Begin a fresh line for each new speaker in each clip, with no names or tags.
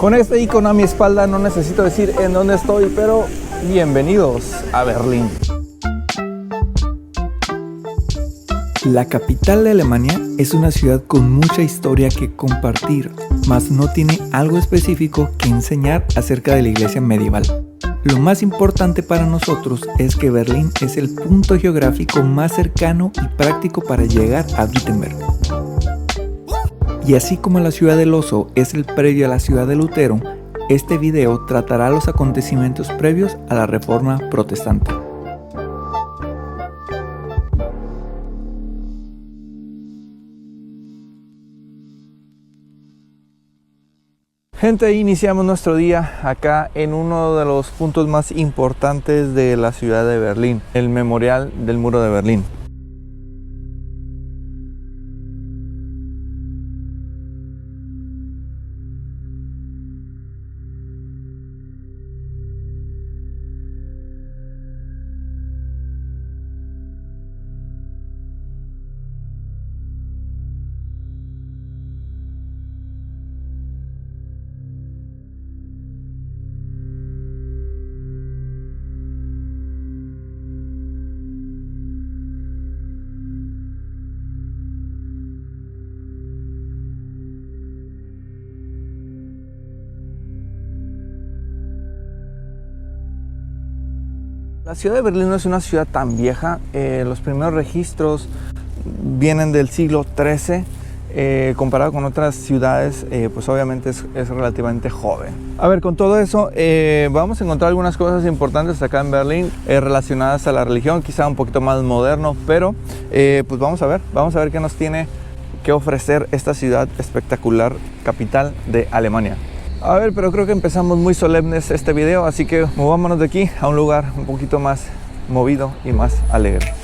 Con este icono a mi espalda no necesito decir en dónde estoy, pero bienvenidos a Berlín.
La capital de Alemania es una ciudad con mucha historia que compartir, mas no tiene algo específico que enseñar acerca de la iglesia medieval. Lo más importante para nosotros es que Berlín es el punto geográfico más cercano y práctico para llegar a Wittenberg. Y así como la ciudad del oso es el previo a la ciudad de Lutero, este video tratará los acontecimientos previos a la Reforma Protestante.
Gente, iniciamos nuestro día acá en uno de los puntos más importantes de la ciudad de Berlín, el Memorial del Muro de Berlín. La ciudad de Berlín no es una ciudad tan vieja. Los primeros registros vienen del siglo XIII. Comparado con otras ciudades, pues obviamente es relativamente joven. A ver, con todo eso, vamos a encontrar algunas cosas importantes acá en Berlín relacionadas a la religión, quizá un poquito más moderno, pero pues vamos a ver qué nos tiene que ofrecer esta ciudad espectacular, capital de Alemania. A ver, pero creo que empezamos muy solemnes este video, así que movámonos de aquí a un lugar un poquito más movido y más alegre.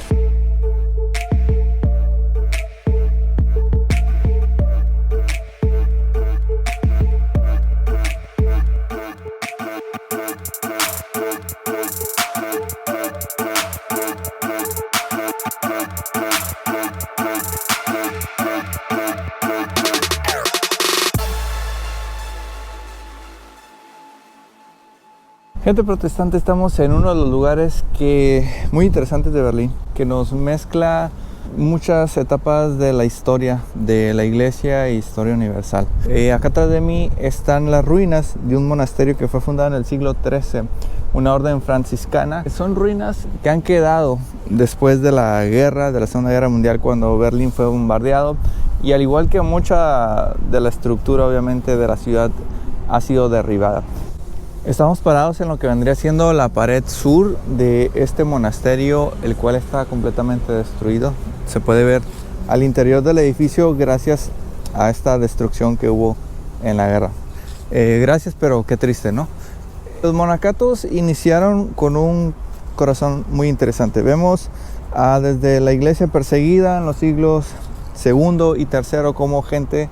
Gente protestante, estamos en uno de los lugares muy interesantes de Berlín, que nos mezcla muchas etapas de la historia de la iglesia e historia universal. Acá atrás de mí están las ruinas de un monasterio que fue fundado en el siglo XIII, una orden franciscana. Son ruinas que han quedado después de la Segunda Guerra Mundial, cuando Berlín fue bombardeado, y al igual que mucha de la estructura obviamente de la ciudad ha sido derribada. Estamos parados en lo que vendría siendo la pared sur de este monasterio, el cual está completamente destruido. Se puede ver al interior del edificio gracias a esta destrucción que hubo en la guerra. Gracias, pero qué triste, ¿no? Los monacatos iniciaron con un corazón muy interesante. Vemos desde la iglesia perseguida en los siglos II y III como gente,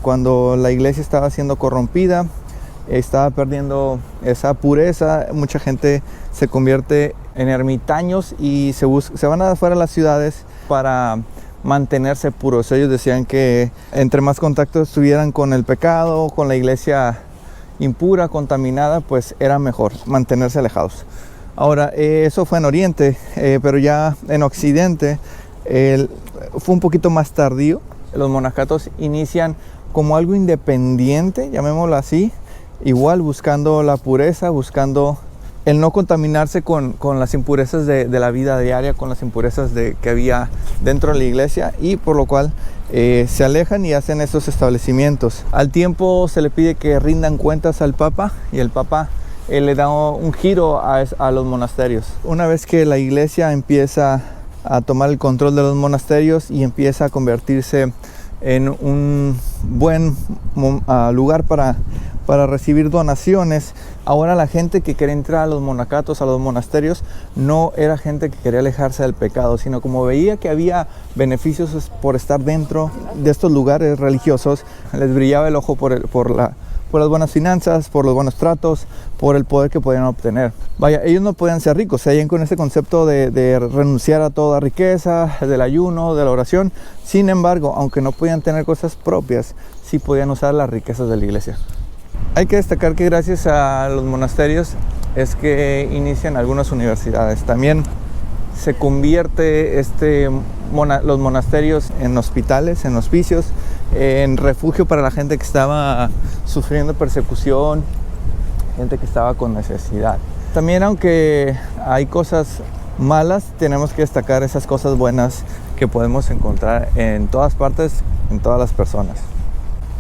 cuando la iglesia estaba siendo corrompida, estaba perdiendo esa pureza, mucha gente se convierte en ermitaños y se van afuera de las ciudades para mantenerse puros. Ellos decían que entre más contacto estuvieran con el pecado, con la iglesia impura, contaminada, pues era mejor mantenerse alejados. Ahora, eso fue en Oriente, pero ya en Occidente fue un poquito más tardío. Los monacatos inician como algo independiente, llamémoslo así, igual buscando la pureza, buscando el no contaminarse con las impurezas de la vida diaria, con las impurezas que había dentro de la iglesia, y por lo cual se alejan y hacen esos establecimientos. Al tiempo se le pide que rindan cuentas al Papa, y el Papa le da un giro a los monasterios. Una vez que la iglesia empieza a tomar el control de los monasterios y empieza a convertirse en un buen lugar para recibir donaciones, ahora la gente que quería entrar a los monacatos, a los monasterios, no era gente que quería alejarse del pecado, sino como veía que había beneficios por estar dentro de estos lugares religiosos, les brillaba el ojo por las buenas finanzas, por los buenos tratos, por el poder que podían obtener. Vaya, ellos no podían ser ricos, se hallan con ese concepto de renunciar a toda riqueza, del ayuno, de la oración. Sin embargo, aunque no podían tener cosas propias, sí podían usar las riquezas de la iglesia. Hay que destacar que gracias a los monasterios es que inician algunas universidades. También se convierte los monasterios en hospitales, en hospicios, en refugio para la gente que estaba sufriendo persecución, gente que estaba con necesidad. También, aunque hay cosas malas, tenemos que destacar esas cosas buenas que podemos encontrar en todas partes, en todas las personas.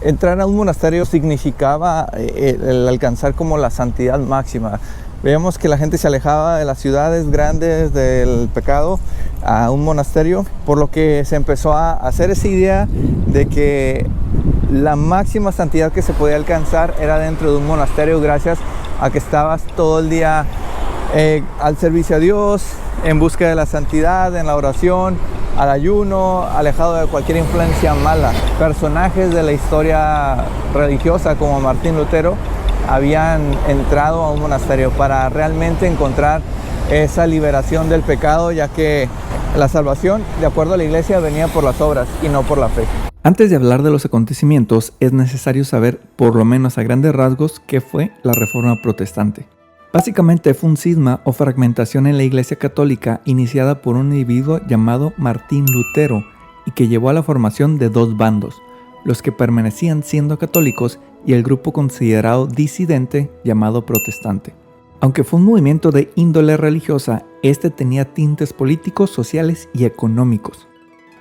Entrar a un monasterio significaba el alcanzar como la santidad máxima. Veíamos que la gente se alejaba de las ciudades grandes del pecado a un monasterio, por lo que se empezó a hacer esa idea de que la máxima santidad que se podía alcanzar era dentro de un monasterio, gracias a que estabas todo el día al servicio a Dios, en busca de la santidad, en la oración, al ayuno, alejado de cualquier influencia mala. Personajes de la historia religiosa como Martín Lutero habían entrado a un monasterio para realmente encontrar esa liberación del pecado, ya que la salvación, de acuerdo a la iglesia, venía por las obras y no por la fe.
Antes de hablar de los acontecimientos, es necesario saber, por lo menos a grandes rasgos, qué fue la Reforma Protestante. Básicamente fue un cisma o fragmentación en la Iglesia Católica iniciada por un individuo llamado Martín Lutero y que llevó a la formación de dos bandos, los que permanecían siendo católicos y el grupo considerado disidente llamado protestante. Aunque fue un movimiento de índole religiosa, este tenía tintes políticos, sociales y económicos.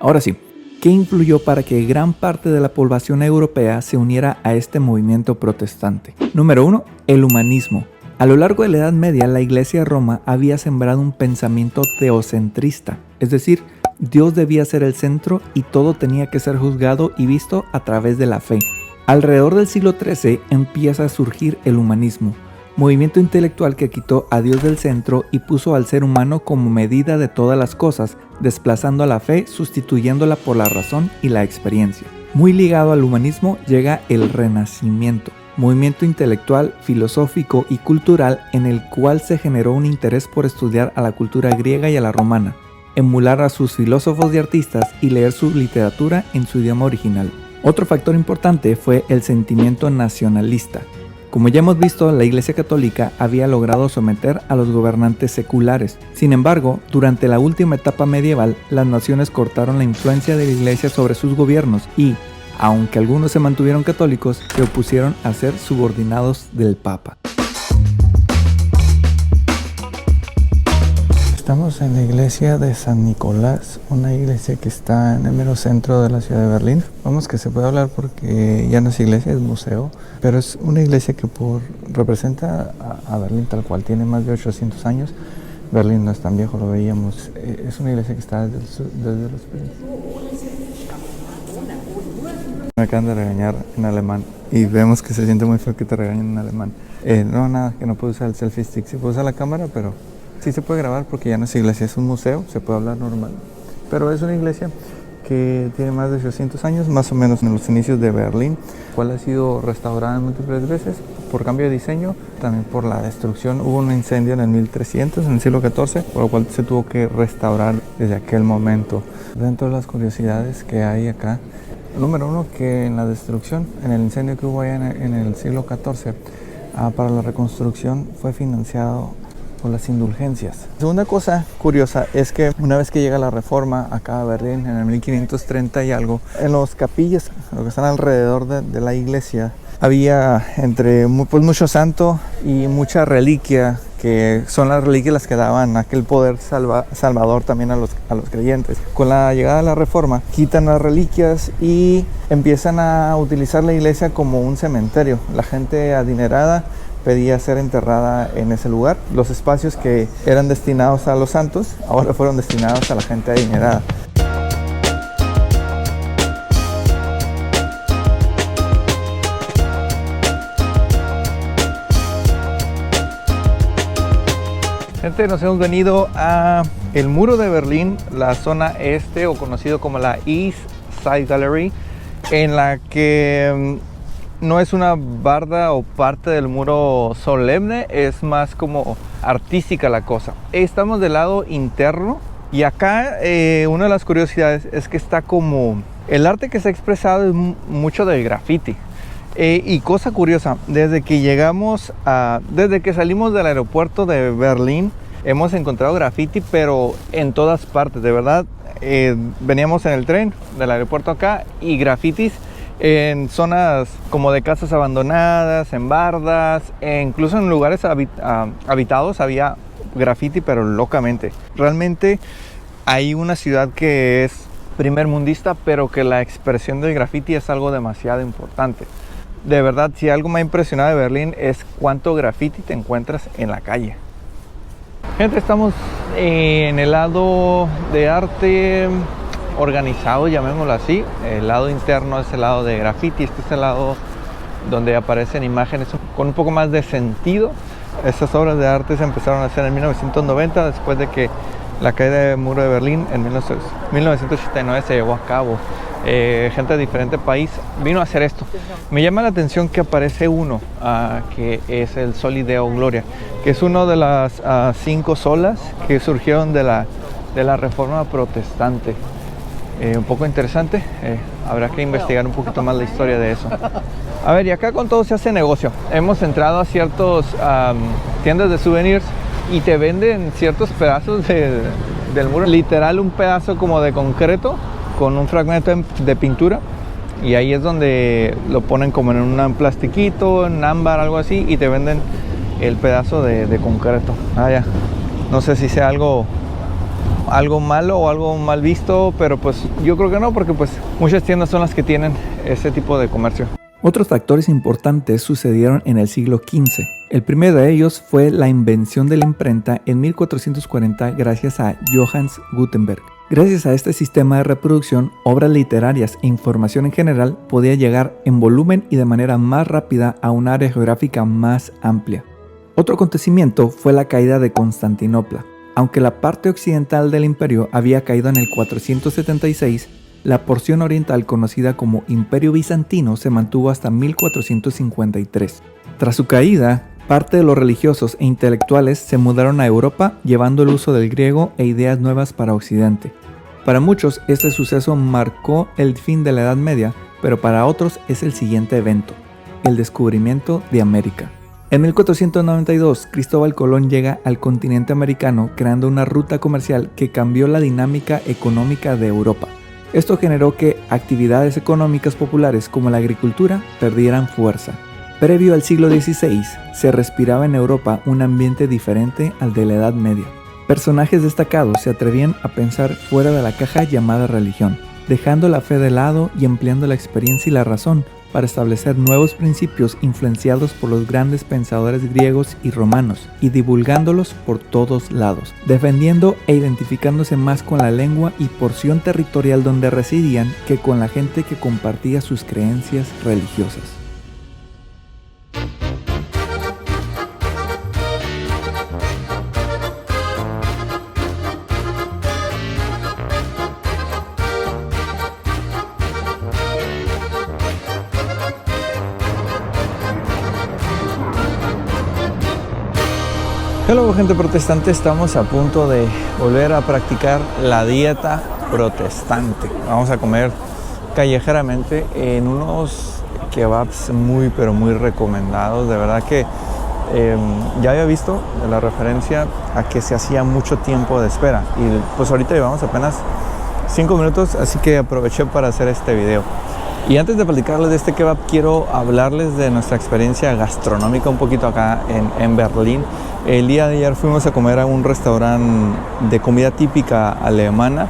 Ahora sí, ¿qué influyó para que gran parte de la población europea se uniera a este movimiento protestante? Número 1. El humanismo. A lo largo de la Edad Media, la Iglesia de Roma había sembrado un pensamiento teocentrista, es decir, Dios debía ser el centro y todo tenía que ser juzgado y visto a través de la fe. Alrededor del siglo XIII empieza a surgir el humanismo, movimiento intelectual que quitó a Dios del centro y puso al ser humano como medida de todas las cosas, desplazando a la fe, sustituyéndola por la razón y la experiencia. Muy ligado al humanismo llega el Renacimiento, movimiento intelectual, filosófico y cultural en el cual se generó un interés por estudiar a la cultura griega y a la romana, emular a sus filósofos y artistas y leer su literatura en su idioma original. Otro factor importante fue el sentimiento nacionalista. Como ya hemos visto, la Iglesia Católica había logrado someter a los gobernantes seculares. Sin embargo, durante la última etapa medieval, las naciones cortaron la influencia de la Iglesia sobre sus gobiernos y, aunque algunos se mantuvieron católicos, se opusieron a ser subordinados del Papa.
Estamos en la iglesia de San Nicolás, una iglesia que está en el mero centro de la ciudad de Berlín. Vamos, que se puede hablar porque ya no es iglesia, es museo, pero es una iglesia que representa a Berlín tal cual, tiene más de 800 años. Berlín no es tan viejo, lo veíamos. Es una iglesia que está desde los Me acaban de regañar en alemán y vemos que se siente muy feo que te regañen en alemán. No, nada, que no puedo usar el selfie stick. Sí puedo usar la cámara, pero sí se puede grabar porque ya no es iglesia, es un museo, se puede hablar normal. Pero es una iglesia que tiene más de 800 años, más o menos en los inicios de Berlín, cual ha sido restaurada múltiples veces por cambio de diseño, también por la destrucción. Hubo un incendio en el 1300, en el siglo XIV, por lo cual se tuvo que restaurar desde aquel momento. Dentro de las curiosidades que hay acá, número 1, que en la destrucción, en el incendio que hubo allá en el siglo XIV, para la reconstrucción fue financiado por las indulgencias. Segunda cosa curiosa es que una vez que llega la Reforma acá a Berlín en el 1530 y algo, en los capillas, lo que están alrededor de la iglesia, había mucho santo y mucha reliquia, que son las reliquias las que daban aquel poder salvador también a los creyentes. Con la llegada de la Reforma, quitan las reliquias y empiezan a utilizar la iglesia como un cementerio. La gente adinerada pedía ser enterrada en ese lugar. Los espacios que eran destinados a los santos ahora fueron destinados a la gente adinerada. Gente, nos hemos venido a el muro de Berlín, la zona este, o conocido como la East Side Gallery, en la que no es una barda o parte del muro solemne, es más como artística la cosa. Estamos del lado interno y acá una de las curiosidades es que está como... El arte que se ha expresado es mucho del graffiti. Y cosa curiosa, desde que salimos del aeropuerto de Berlín, hemos encontrado graffiti, pero en todas partes, de verdad. Veníamos en el tren del aeropuerto acá y grafitis en zonas como de casas abandonadas, en bardas, e incluso en lugares habitados había graffiti, pero locamente. Realmente hay una ciudad que es primermundista, pero que la expresión del graffiti es algo demasiado importante. De verdad, si algo me ha impresionado de Berlín es cuánto graffiti te encuentras en la calle. Gente, estamos en el lado de arte organizado, llamémoslo así. El lado interno es el lado de graffiti. Este es el lado donde aparecen imágenes con un poco más de sentido. Estas obras de arte se empezaron a hacer en 1990, después de que la caída del muro de Berlín en 1989 se llevó a cabo. Gente de diferente país vino a hacer esto. Me llama la atención que aparece uno que es el Soli Deo Gloria, que es uno de las 5 solas que surgieron de la Reforma Protestante. Un poco interesante, habrá que investigar un poquito más la historia de eso. A ver, y acá con todo se hace negocio. Hemos entrado a ciertos tiendas de souvenirs y te venden ciertos pedazos del muro, literal un pedazo como de concreto con un fragmento de pintura, y ahí es donde lo ponen como en un plastiquito, en ámbar, algo así, y te venden el pedazo de concreto. Ya. No sé si sea algo malo o algo mal visto, pero pues yo creo que no, porque pues muchas tiendas son las que tienen ese tipo de comercio.
Otros factores importantes sucedieron en el siglo XV. El primero de ellos fue la invención de la imprenta en 1440 gracias a Johannes Gutenberg. Gracias a este sistema de reproducción, obras literarias e información en general podía llegar en volumen y de manera más rápida a un área geográfica más amplia. Otro acontecimiento fue la caída de Constantinopla. Aunque la parte occidental del imperio había caído en el 476, la porción oriental, conocida como Imperio Bizantino, se mantuvo hasta 1453. Tras su caída, parte de los religiosos e intelectuales se mudaron a Europa, llevando el uso del griego e ideas nuevas para Occidente. Para muchos, este suceso marcó el fin de la Edad Media, pero para otros es el siguiente evento: el descubrimiento de América. En 1492, Cristóbal Colón llega al continente americano, creando una ruta comercial que cambió la dinámica económica de Europa. Esto generó que actividades económicas populares como la agricultura perdieran fuerza. Previo al siglo XVI, se respiraba en Europa un ambiente diferente al de la Edad Media. Personajes destacados se atrevían a pensar fuera de la caja llamada religión, dejando la fe de lado y empleando la experiencia y la razón para establecer nuevos principios influenciados por los grandes pensadores griegos y romanos, y divulgándolos por todos lados, defendiendo e identificándose más con la lengua y porción territorial donde residían que con la gente que compartía sus creencias religiosas.
Hola gente protestante, estamos a punto de volver a practicar la dieta protestante. Vamos a comer callejeramente en unos kebabs muy pero muy recomendados. De verdad que ya había visto la referencia a que se hacía mucho tiempo de espera, y pues ahorita llevamos apenas 5 minutos, así que aproveché para hacer este video. Y antes de platicarles de este kebab, quiero hablarles de nuestra experiencia gastronómica un poquito acá en Berlín. El día de ayer fuimos a comer a un restaurante de comida típica alemana.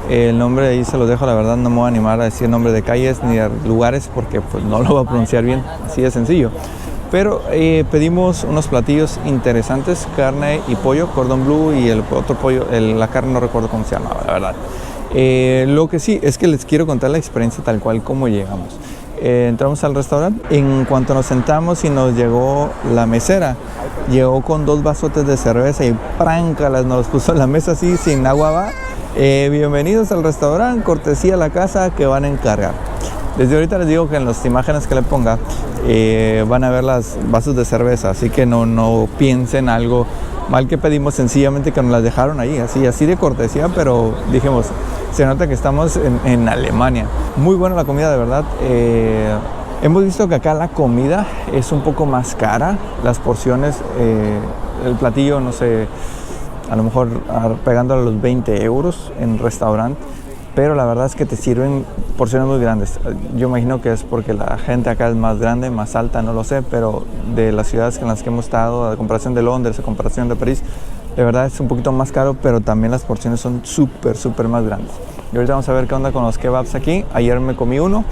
El nombre ahí se los dejo, la verdad no me voy a animar a decir nombre de calles ni de lugares porque pues no lo voy a pronunciar bien, así de sencillo. Pero pedimos unos platillos interesantes, carne y pollo, cordon bleu, y el otro pollo, la carne no recuerdo cómo se llamaba, la verdad. Lo que sí es que les quiero contar la experiencia tal cual como llegamos. Entramos al restaurante, en cuanto nos sentamos y nos llegó la mesera, llegó con 2 vasotes de cerveza y práncalas nos puso en la mesa así sin agua va. Bienvenidos al restaurante, cortesía a la casa que van a encargar. Desde ahorita les digo que en las imágenes que le ponga van a ver las vasos de cerveza, así que no piensen algo mal que pedimos, sencillamente que nos las dejaron ahí, así de cortesía, pero dijimos, se nota que estamos en Alemania. Muy buena la comida, de verdad. Hemos visto que acá la comida es un poco más cara, las porciones, el platillo, no sé, a lo mejor pegando a los 20 euros en restaurante, pero la verdad es que te sirven porciones muy grandes. Yo imagino que es porque la gente acá es más grande, más alta, no lo sé, pero de las ciudades en las que hemos estado, a comparación de Londres, a comparación de París, de verdad es un poquito más caro, pero también las porciones son súper más grandes. Y ahorita vamos a ver qué onda con los kebabs aquí. Ayer me comí uno.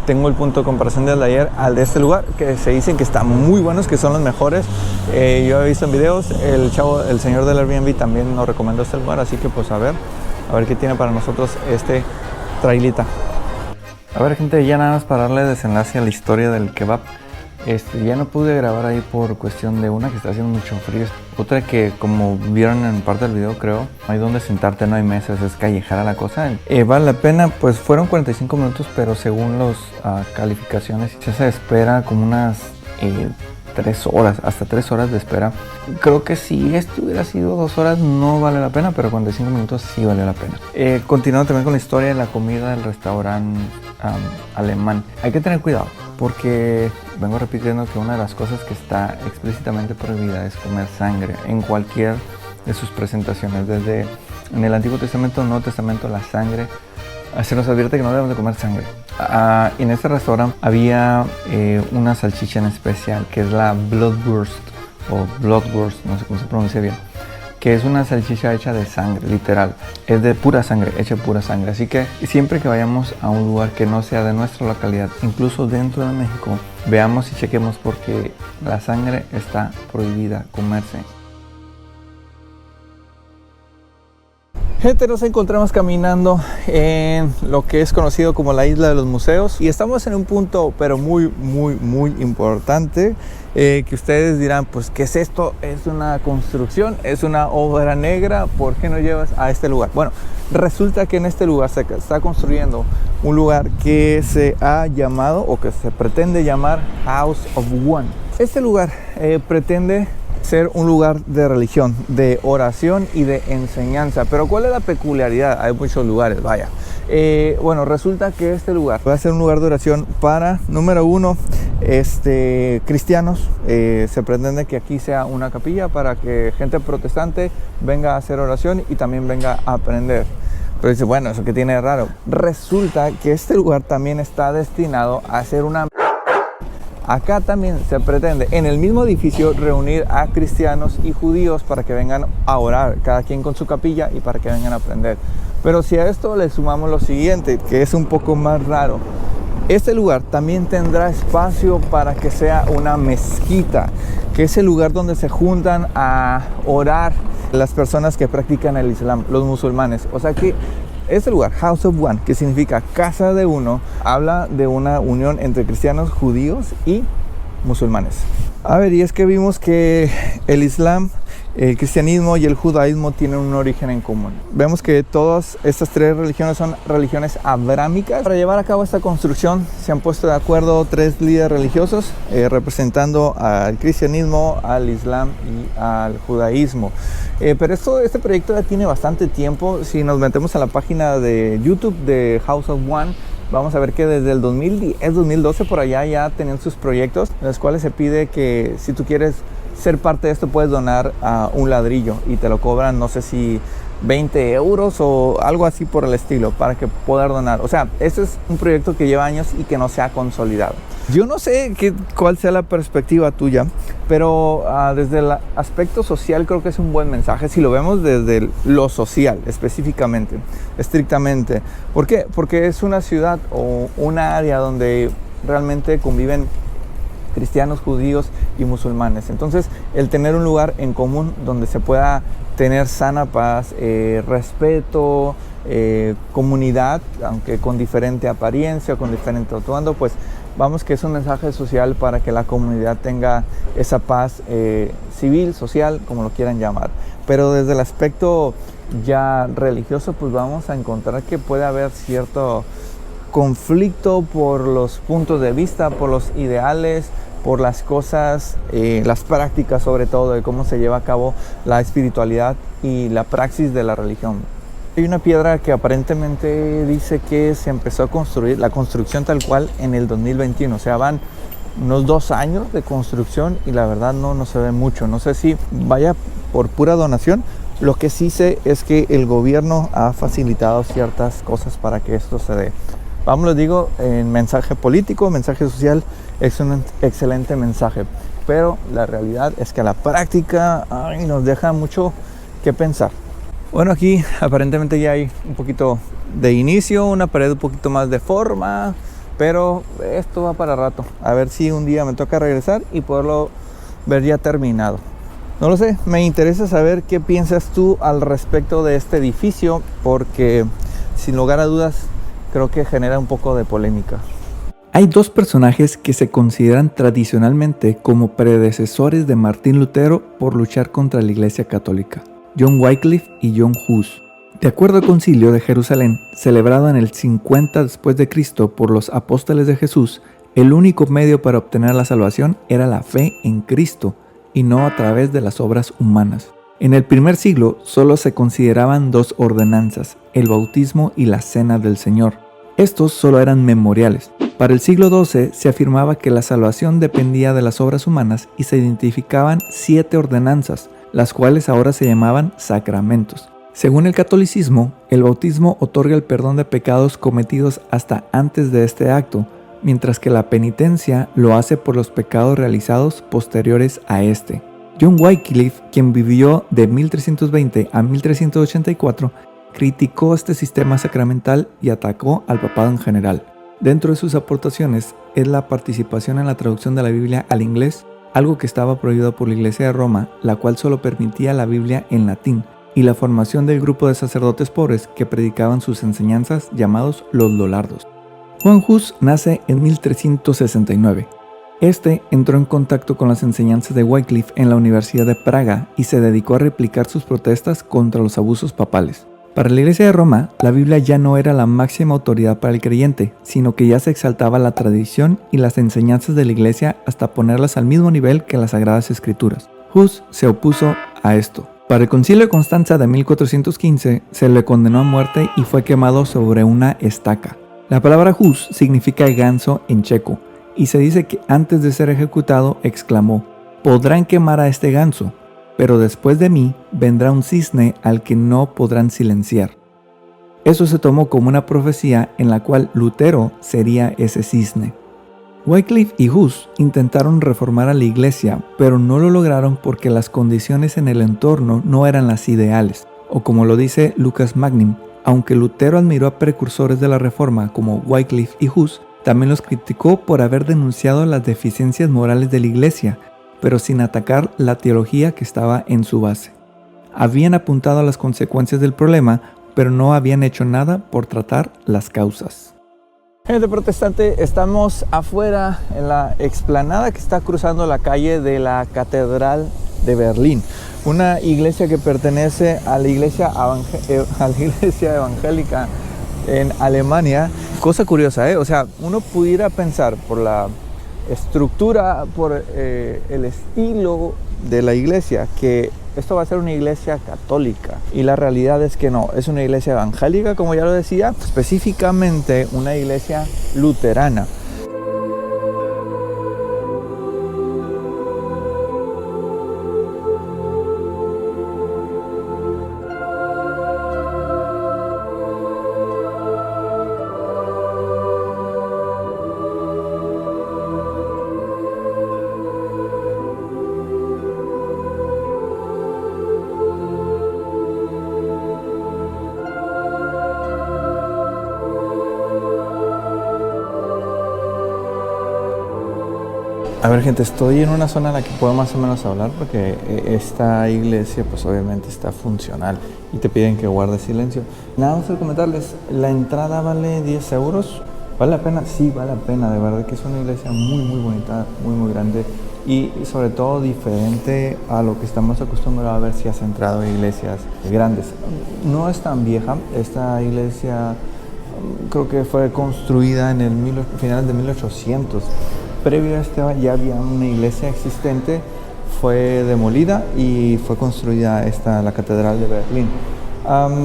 Tengo el punto de comparación del de ayer al de este lugar, que se dicen que están muy buenos, que son los mejores. Yo he visto en videos, el señor del Airbnb también nos recomendó este lugar, así que pues a ver qué tiene para nosotros este trailita. A ver, gente, ya nada más para darle desenlace a la historia del kebab. Ya no pude grabar ahí por cuestión de una, que está haciendo mucho frío. Otra que, como vieron en parte del video, creo, no hay donde sentarte, no hay mesas, es callejera la cosa. Vale la pena, pues fueron 45 minutos, pero según las calificaciones ya se espera como unas 3 horas, hasta 3 horas de espera. Creo que si esto hubiera sido 2 horas no vale la pena, pero 45 minutos sí vale la pena. Continuando también con la historia de la comida del restaurante alemán. Hay que tener cuidado, porque vengo repitiendo que una de las cosas que está explícitamente prohibida es comer sangre en cualquier de sus presentaciones. Desde en el Antiguo Testamento, Nuevo Testamento, la sangre se nos advierte que no debemos de comer sangre. En este restaurante había una salchicha en especial, que es la Blutwurst o Blutwurst, no sé cómo se pronuncia bien, que es una salchicha hecha de sangre, literal. Es de pura sangre, hecha de pura sangre. Así que siempre que vayamos a un lugar que no sea de nuestra localidad, incluso dentro de México, veamos y chequemos, porque la sangre está prohibida comerse. Gente, nos encontramos caminando en lo que es conocido como la Isla de los Museos, y estamos en un punto pero muy importante, que ustedes dirán, pues ¿qué es esto? ¿Es una construcción? ¿Es una obra negra? ¿Por qué no llevas a este lugar? Bueno, resulta que en este lugar se está construyendo un lugar que se ha llamado, o que se pretende llamar, House of One. Este lugar pretende ser un lugar de religión, de oración y de enseñanza. Pero ¿cuál es la peculiaridad? Hay muchos lugares, vaya. Bueno, resulta que este lugar va a ser un lugar de oración para, número uno, cristianos. Se pretende que aquí sea una capilla para que gente protestante venga a hacer oración y también venga a aprender. Pero dice, bueno, ¿eso qué tiene de raro? Resulta que este lugar también está destinado a ser una... Acá también se pretende, en el mismo edificio, reunir a cristianos y judíos para que vengan a orar, cada quien con su capilla, y para que vengan a aprender. Pero si a esto le sumamos lo siguiente, que es un poco más raro, este lugar también tendrá espacio para que sea una mezquita, que es el lugar donde se juntan a orar las personas que practican el Islam, los musulmanes. O sea que este lugar, House of One, que significa casa de uno, habla de una unión entre cristianos, judíos y musulmanes. A ver, y es que vimos que el Islam, el cristianismo y el judaísmo tienen un origen en común. Vemos que todas estas tres religiones son religiones abrámicas. Para llevar a cabo esta construcción se han puesto de acuerdo 3 líderes religiosos representando al cristianismo, al islam y al judaísmo. Pero este proyecto ya tiene bastante tiempo. Si nos metemos a la página de YouTube de House of One, vamos a ver que desde el 2010, 2012 por allá ya tenían sus proyectos, en los cuales se pide que si tú quieres ser parte de esto puedes donar un ladrillo y te lo cobran, no sé si 20 euros o algo así por el estilo, para que poder donar. O sea, este es un proyecto que lleva años y que no se ha consolidado. Yo no sé cuál sea la perspectiva tuya, pero desde el aspecto social creo que es un buen mensaje, si lo vemos desde lo social específicamente, estrictamente. ¿Por qué? Porque es una ciudad o una área donde realmente conviven cristianos, judíos y musulmanes. Entonces, el tener un lugar en común donde se pueda tener sana paz, respeto, comunidad, aunque con diferente apariencia, con diferente atuendo, pues vamos que es un mensaje social para que la comunidad tenga esa paz civil, social, como lo quieran llamar. Pero desde el aspecto ya religioso, pues vamos a encontrar que puede haber cierto conflicto por los puntos de vista, por los ideales, por las cosas, las prácticas sobre todo, de cómo se lleva a cabo la espiritualidad y la praxis de la religión. Hay una piedra que aparentemente dice que se empezó a construir, la construcción tal cual, en el 2021. O sea, van unos 2 años de construcción y la verdad no se ve mucho. No sé si vaya por pura donación. Lo que sí sé es que el gobierno ha facilitado ciertas cosas para que esto se dé. Vamos, les digo, en mensaje político, mensaje social, es un excelente mensaje. Pero la realidad es que a la práctica nos deja mucho que pensar. Bueno, aquí aparentemente ya hay un poquito de inicio, una pared un poquito más de forma, pero esto va para rato. A ver si un día me toca regresar y poderlo ver ya terminado. No lo sé, me interesa saber qué piensas tú al respecto de este edificio, porque sin lugar a dudas creo que genera un poco de polémica.
Hay 2 personajes que se consideran tradicionalmente como predecesores de Martín Lutero por luchar contra la Iglesia Católica: John Wycliffe y John Hus. De acuerdo al Concilio de Jerusalén, celebrado en el 50 después de Cristo por los apóstoles de Jesús, el único medio para obtener la salvación era la fe en Cristo y no a través de las obras humanas. En el primer siglo solo se consideraban 2 ordenanzas, el bautismo y la cena del Señor. Estos solo eran memoriales. Para el siglo XII se afirmaba que la salvación dependía de las obras humanas y se identificaban 7 ordenanzas, las cuales ahora se llamaban sacramentos. Según el catolicismo, el bautismo otorga el perdón de pecados cometidos hasta antes de este acto, mientras que la penitencia lo hace por los pecados realizados posteriores a este. John Wycliffe, quien vivió de 1320 a 1384, criticó este sistema sacramental y atacó al papado en general. Dentro de sus aportaciones es la participación en la traducción de la Biblia al inglés, algo que estaba prohibido por la Iglesia de Roma, la cual solo permitía la Biblia en latín, y la formación del grupo de sacerdotes pobres que predicaban sus enseñanzas, llamados los Lollardos. Juan Hus nace en 1369. Este entró en contacto con las enseñanzas de Wycliffe en la Universidad de Praga y se dedicó a replicar sus protestas contra los abusos papales. Para la Iglesia de Roma, la Biblia ya no era la máxima autoridad para el creyente, sino que ya se exaltaba la tradición y las enseñanzas de la Iglesia hasta ponerlas al mismo nivel que las Sagradas Escrituras. Hus se opuso a esto. Para el Concilio de Constanza de 1415 se le condenó a muerte y fue quemado sobre una estaca. La palabra Hus significa ganso en checo, y se dice que antes de ser ejecutado exclamó: «Podrán quemar a este ganso, pero después de mí vendrá un cisne al que no podrán silenciar». Eso se tomó como una profecía en la cual Lutero sería ese cisne. Wycliffe y Hus intentaron reformar a la iglesia, pero no lo lograron porque las condiciones en el entorno no eran las ideales. O como lo dice Lucas Magnin, aunque Lutero admiró a precursores de la reforma como Wycliffe y Hus, también los criticó por haber denunciado las deficiencias morales de la iglesia, pero sin atacar la teología que estaba en su base. Habían apuntado a las consecuencias del problema, pero no habían hecho nada por tratar las causas.
Gente protestante, estamos afuera en la explanada que está cruzando la calle de la Catedral de Berlín, una iglesia que pertenece a la iglesia evangélica en Alemania. Cosa curiosa, o sea, uno pudiera pensar por la estructura, por el estilo de la iglesia, que esto va a ser una iglesia católica, y la realidad es que no, es una iglesia evangélica, como ya lo decía, específicamente una iglesia luterana. A ver, gente, estoy en una zona en la que puedo más o menos hablar porque esta iglesia pues obviamente está funcional y te piden que guardes silencio. Nada más comentarles, la entrada vale 10 euros. ¿Vale la pena? Sí, vale la pena, de verdad que es una iglesia muy bonita, muy grande y sobre todo diferente a lo que estamos acostumbrados a ver si has entrado a iglesias grandes. No es tan vieja, esta iglesia creo que fue construida en el finales de 1800. Previo a este ya había una iglesia existente, fue demolida y fue construida la Catedral de Berlín.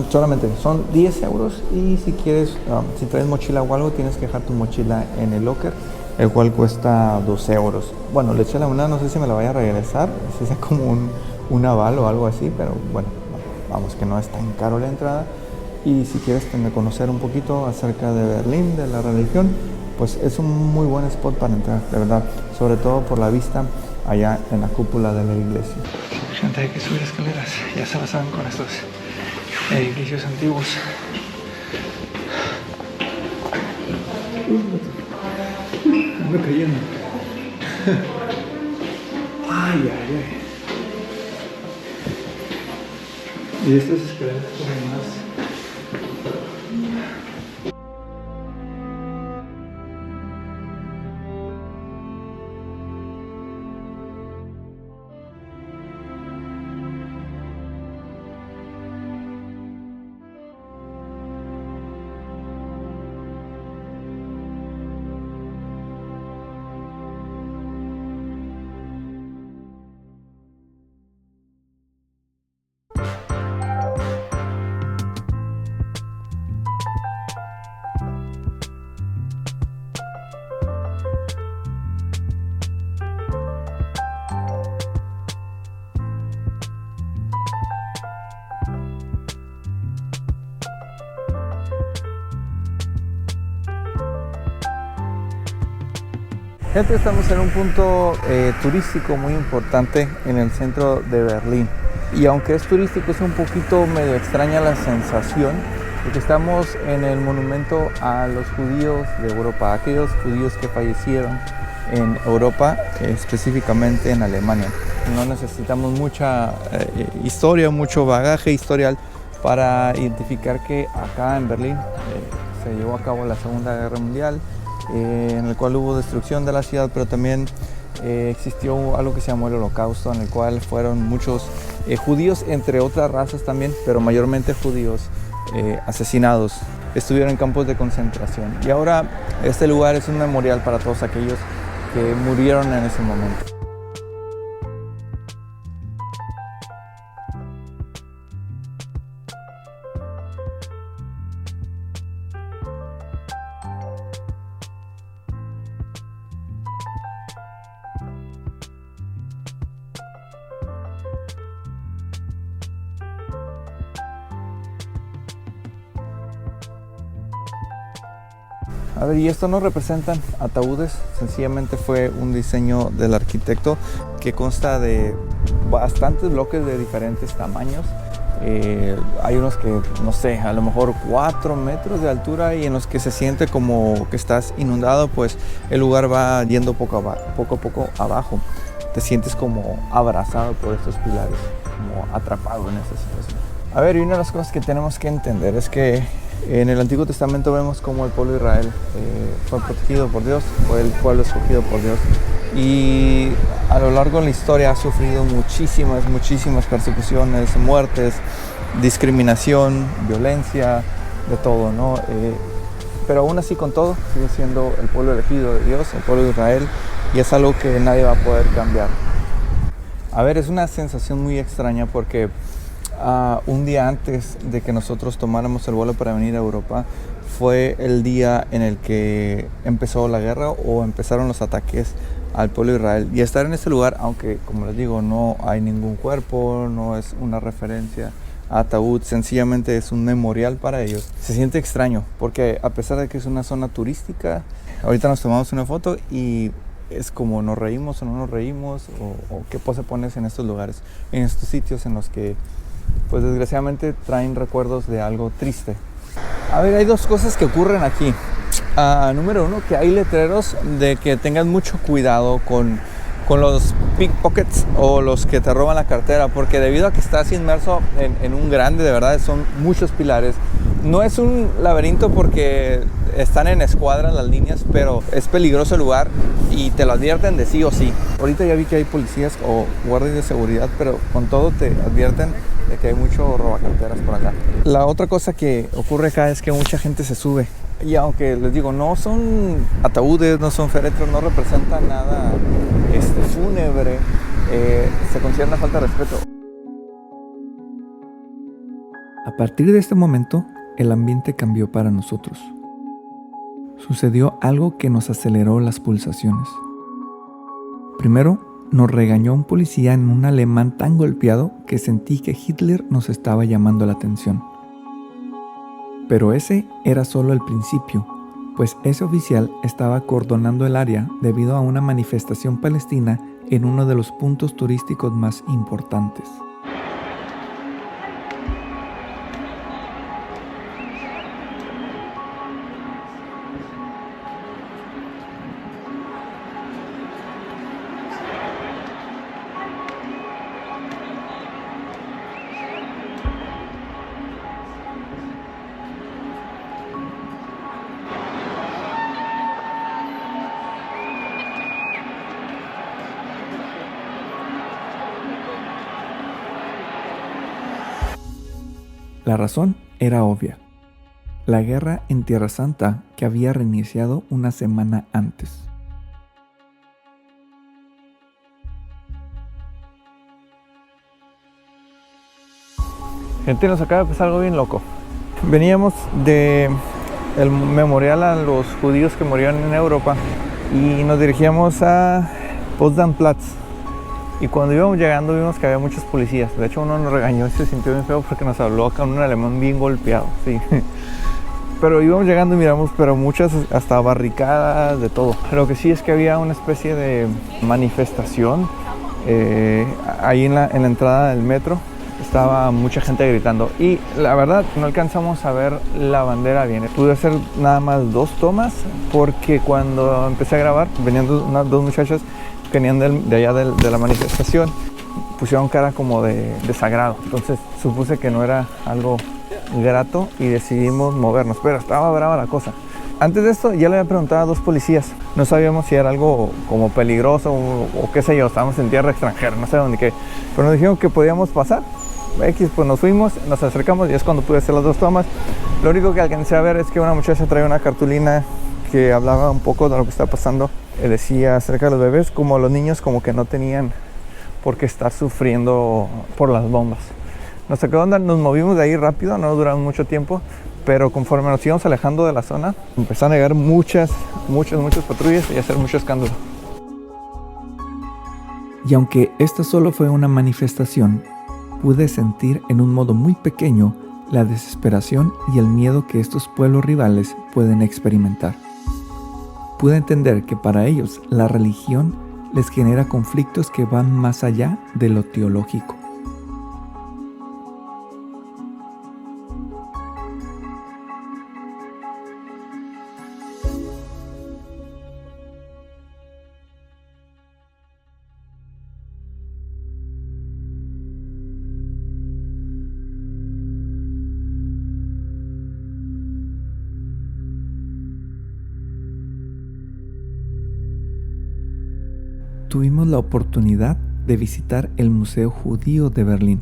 Solamente son 10 euros y si quieres, si traes mochila o algo, tienes que dejar tu mochila en el locker, el cual cuesta 2 euros. Bueno, le eché la moneda, no sé si me la vaya a regresar, si sea como un aval o algo así, pero bueno, vamos, que no es tan caro la entrada. Y si quieres conocer un poquito acerca de Berlín, de la religión, pues es un muy buen spot para entrar, de verdad, sobre todo por la vista allá en la cúpula de la iglesia. Gente, hay que subir escaleras, ya se la saben con estos edificios antiguos. Ando cayendo. Ay, ay, ay. Y estas escaleras son más. Gente, estamos en un punto turístico muy importante en el centro de Berlín. Y aunque es turístico, es un poquito medio extraña la sensación, porque estamos en el monumento a los judíos de Europa, aquellos judíos que fallecieron en Europa, específicamente en Alemania. No necesitamos mucha historia, mucho bagaje historial para identificar que acá en Berlín se llevó a cabo la Segunda Guerra Mundial, en el cual hubo destrucción de la ciudad, pero también existió algo que se llamó el Holocausto, en el cual fueron muchos judíos, entre otras razas también, pero mayormente judíos, asesinados. Estuvieron en campos de concentración. Y ahora este lugar es un memorial para todos aquellos que murieron en ese momento. A ver, y esto no representan ataúdes, sencillamente fue un diseño del arquitecto que consta de bastantes bloques de diferentes tamaños. Hay unos que, no sé, a lo mejor 4 metros de altura, y en los que se siente como que estás inundado, pues el lugar va yendo poco a poco abajo. Te sientes como abrazado por estos pilares, como atrapado en esta situación. A ver, y una de las cosas que tenemos que entender es que en el Antiguo Testamento vemos cómo el pueblo de Israel fue protegido por Dios, fue el pueblo escogido por Dios, y a lo largo de la historia ha sufrido muchísimas persecuciones, muertes, discriminación, violencia, de todo, ¿no? Pero aún así, con todo, sigue siendo el pueblo elegido de Dios, el pueblo de Israel, y es algo que nadie va a poder cambiar. A ver, es una sensación muy extraña porque un día antes de que nosotros tomáramos el vuelo para venir a Europa fue el día en el que empezó la guerra o empezaron los ataques al pueblo de Israel. Y estar en este lugar, aunque como les digo no hay ningún cuerpo, no es una referencia a ataúd, sencillamente es un memorial para ellos, se siente extraño porque a pesar de que es una zona turística, ahorita nos tomamos una foto y es como nos reímos o no nos reímos, o qué pose pones en estos lugares, en estos sitios en los que pues desgraciadamente traen recuerdos de algo triste. A ver, hay dos cosas que ocurren aquí. Número uno, que hay letreros de que tengan mucho cuidado con los pickpockets o los que te roban la cartera, porque debido a que estás inmerso en un grande, de verdad, son muchos pilares. No es un laberinto porque están en escuadra las líneas, pero es peligroso el lugar y te lo advierten de sí o sí. Ahorita ya vi que hay policías o guardias de seguridad, pero con todo te advierten de que hay mucho robacarteras por acá. La otra cosa que ocurre acá es que mucha gente se sube. Y aunque les digo, no son ataúdes, no son féretros, no representan nada fúnebre, se considera una falta de respeto.
A partir de este momento, el ambiente cambió para nosotros. Sucedió algo que nos aceleró las pulsaciones. Primero, nos regañó un policía en un alemán tan golpeado que sentí que Hitler nos estaba llamando la atención. Pero ese era solo el principio, pues ese oficial estaba acordonando el área debido a una manifestación palestina en uno de los puntos turísticos más importantes. La razón era obvia. La guerra en Tierra Santa que había reiniciado una semana antes.
Gente, nos acaba de pasar algo bien loco. Veníamos de el memorial a los judíos que murieron en Europa y nos dirigíamos a Potsdam Platz. Y cuando íbamos llegando vimos que había muchos policías. De hecho, uno nos regañó y se sintió bien feo porque nos habló con un alemán bien golpeado, sí. Pero íbamos llegando y miramos, pero muchas hasta barricadas, de todo. Lo que sí es que había una especie de manifestación ahí en la entrada del metro. Estaba mucha gente gritando y la verdad no alcanzamos a ver la bandera bien. Pude hacer nada más 2 tomas porque cuando empecé a grabar venían dos muchachas que venían de allá de la manifestación, pusieron cara como de desagrado. Entonces supuse que no era algo grato y decidimos movernos, pero estaba brava la cosa. Antes de esto ya le había preguntado a 2 policías. No sabíamos si era algo como peligroso o qué sé yo. Estábamos en tierra extranjera, no sé dónde qué. Pero nos dijeron que podíamos pasar. Pues nos fuimos, nos acercamos y es cuando pude hacer las 2 tomas. Lo único que alcancé a ver es que una muchacha traía una cartulina que hablaba un poco de lo que está pasando. Decía acerca de los bebés, como los niños como que no tenían por qué estar sufriendo por las bombas. Nos sacó onda, nos movimos de ahí rápido, no duramos mucho tiempo, pero conforme nos íbamos alejando de la zona, empezaron a llegar muchas patrullas y a hacer mucho escándalo.
Y aunque esta solo fue una manifestación, pude sentir en un modo muy pequeño la desesperación y el miedo que estos pueblos rivales pueden experimentar. Pude entender que para ellos la religión les genera conflictos que van más allá de lo teológico. Tuvimos la oportunidad de visitar el Museo Judío de Berlín,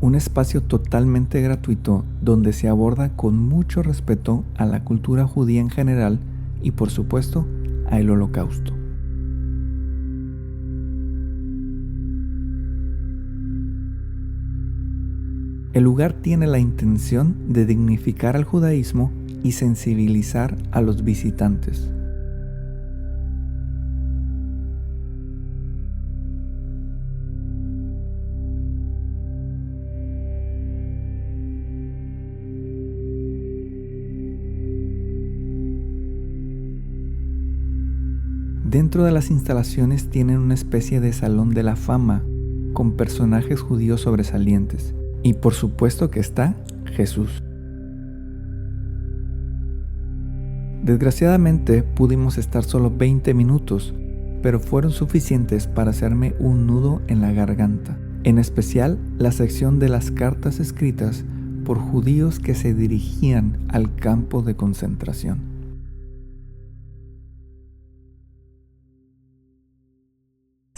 un espacio totalmente gratuito donde se aborda con mucho respeto a la cultura judía en general y por supuesto al Holocausto. El lugar tiene la intención de dignificar al judaísmo y sensibilizar a los visitantes. Dentro de las instalaciones tienen una especie de salón de la fama con personajes judíos sobresalientes. Y por supuesto que está Jesús. Desgraciadamente pudimos estar solo 20 minutos, pero fueron suficientes para hacerme un nudo en la garganta. En especial la sección de las cartas escritas por judíos que se dirigían al campo de concentración.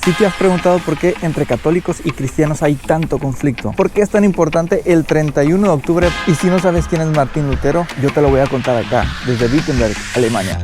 Si te has preguntado por qué entre católicos y cristianos hay tanto conflicto, por qué es tan importante el 31 de octubre y si no sabes quién es Martín Lutero, yo te lo voy a contar acá, desde Wittenberg, Alemania.